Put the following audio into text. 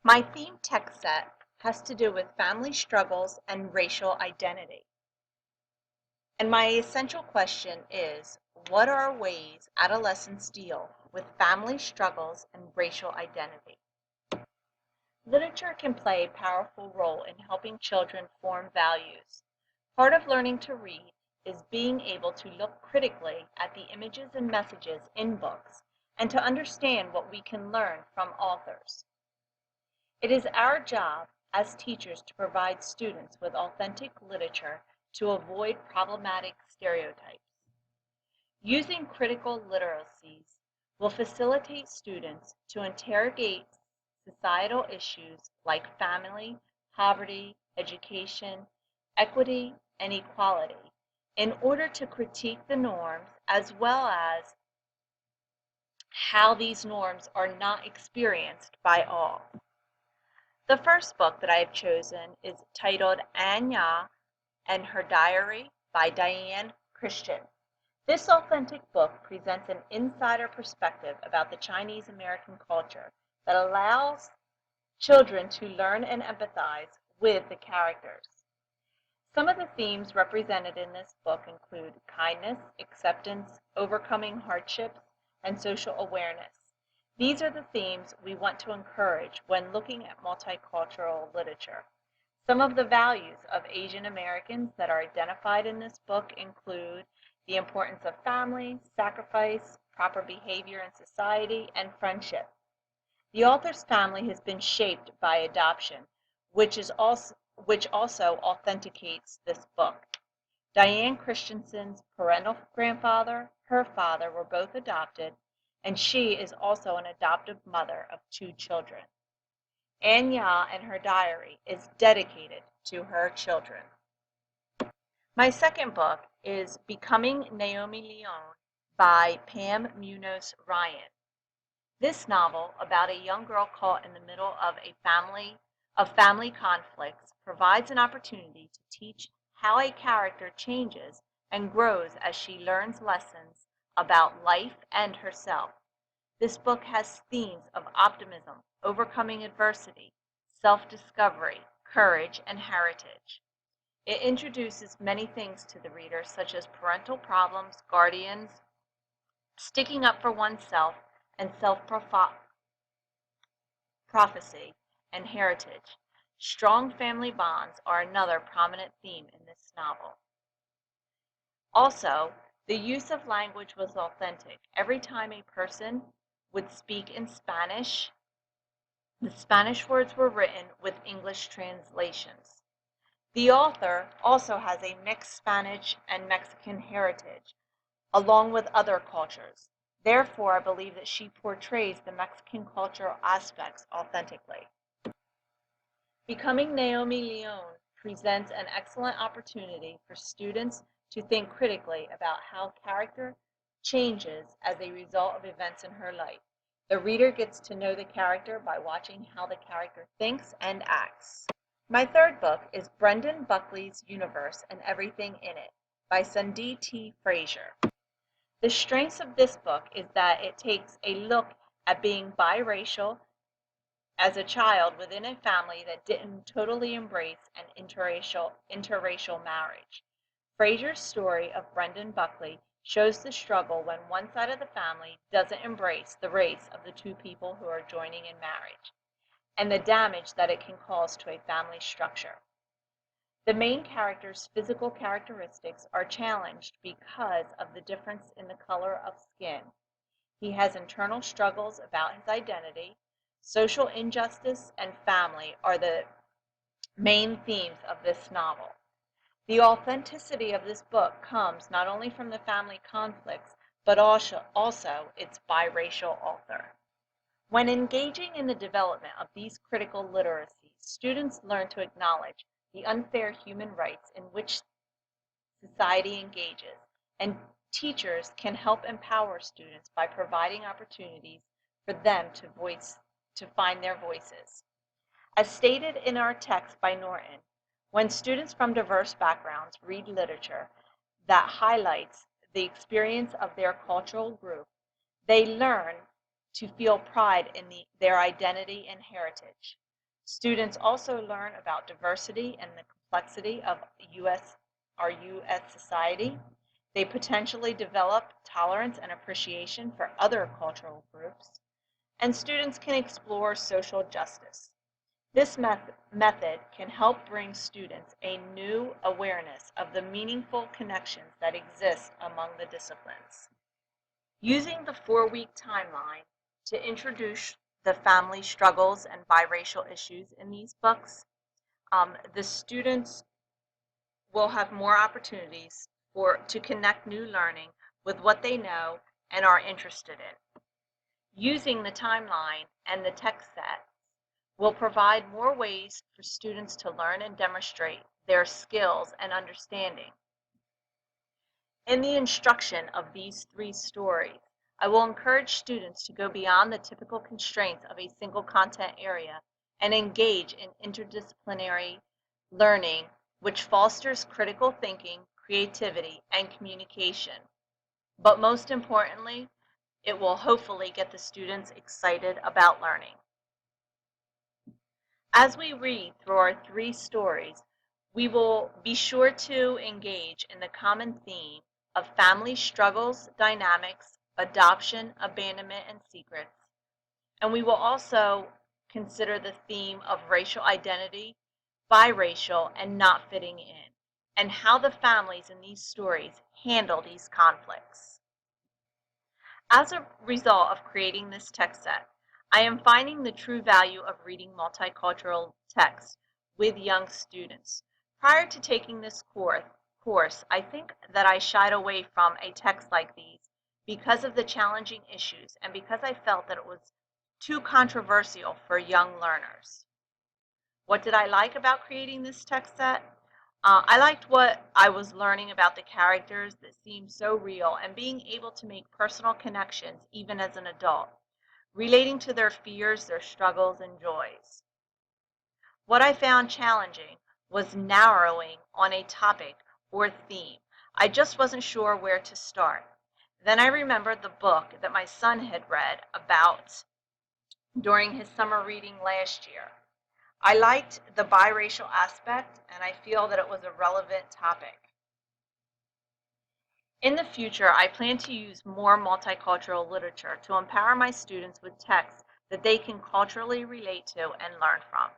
My theme text set has to do with family struggles and racial identity. And my essential question is, what are ways adolescents deal with family struggles and racial identity? Literature can play a powerful role in helping children form values. Part of learning to read is being able to look critically at the images and messages in books and to understand what we can learn from authors. It is our job as teachers to provide students with authentic literature to avoid problematic stereotypes. Using critical literacies will facilitate students to interrogate societal issues like family, poverty, education, equity, and equality in order to critique the norms as well as how these norms are not experienced by all. The first book that I have chosen is titled Anya and Her Diary by Diane Christian. This authentic book presents an insider perspective about the Chinese American culture that allows children to learn and empathize with the characters. Some of the themes represented in this book include kindness, acceptance, overcoming hardships, and social awareness. These are the themes we want to encourage when looking at multicultural literature. Some of the values of Asian Americans that are identified in this book include the importance of family, sacrifice, proper behavior in society, and friendship. The author's family has been shaped by adoption, which also authenticates this book. Diane Christensen's parental grandfather, her father were both adopted, and she is also an adoptive mother of 2 children. Anya and Her Diary is dedicated to her children. My second book is Becoming Naomi Leone by Pam Munoz Ryan. This novel about a young girl caught in the middle of family conflicts provides an opportunity to teach how a character changes and grows as she learns lessons about life and herself. This book has themes of optimism, overcoming adversity, self-discovery, courage, and heritage. It introduces many things to the reader, such as parental problems, guardians, sticking up for oneself, and self-prophecy and heritage. Strong family bonds are another prominent theme in this novel. Also, the use of language was authentic. Every time a person would speak in Spanish, the Spanish words were written with English translations. The author also has a mixed Spanish and Mexican heritage, along with other cultures. Therefore, I believe that she portrays the Mexican cultural aspects authentically. Becoming Naomi Leone presents an excellent opportunity for students to think critically about how character changes as a result of events in her life. The reader gets to know the character by watching how the character thinks and acts. My third book is Brendan Buckley's Universe and Everything in It by Sundee T. Frazier. The strengths of this book is that it takes a look at being biracial as a child within a family that didn't totally embrace an interracial marriage. Frazier's story of Brendan Buckley shows the struggle when one side of the family doesn't embrace the race of the 2 people who are joining in marriage, and the damage that it can cause to a family structure. The main character's physical characteristics are challenged because of the difference in the color of skin. He has internal struggles about his identity. Social injustice and family are the main themes of this novel. The authenticity of this book comes not only from the family conflicts, but also its biracial author. When engaging in the development of these critical literacies, students learn to acknowledge the unfair human rights in which society engages, and teachers can help empower students by providing opportunities for them to find their voices. As stated in our text by Norton, when students from diverse backgrounds read literature that highlights the experience of their cultural group, they learn to feel pride in their identity and heritage. Students also learn about diversity and the complexity of our U.S. society. They potentially develop tolerance and appreciation for other cultural groups, and students can explore social justice. This method can help bring students a new awareness of the meaningful connections that exist among the disciplines. Using the 4-week timeline to introduce the family struggles and biracial issues in these books, the students will have more opportunities to connect new learning with what they know and are interested in. Using the timeline and the text set will provide more ways for students to learn and demonstrate their skills and understanding. In the instruction of these 3 stories, I will encourage students to go beyond the typical constraints of a single content area and engage in interdisciplinary learning, which fosters critical thinking, creativity, and communication. But most importantly, it will hopefully get the students excited about learning. As we read through our 3 stories, we will be sure to engage in the common theme of family struggles, dynamics, adoption, abandonment, and secrets. And we will also consider the theme of racial identity, biracial, and not fitting in, and how the families in these stories handle these conflicts. As a result of creating this text set, I am finding the true value of reading multicultural text with young students. Prior to taking this course, I think that I shied away from a text like these because of the challenging issues and because I felt that it was too controversial for young learners. What did I like about creating this text set? I liked what I was learning about the characters that seemed so real and being able to make personal connections even as an adult, relating to their fears, their struggles, and joys. What I found challenging was narrowing on a topic or theme. I just wasn't sure where to start. Then I remembered the book that my son had read about during his summer reading last year. I liked the biracial aspect, and I feel that it was a relevant topic. In the future, I plan to use more multicultural literature to empower my students with texts that they can culturally relate to and learn from.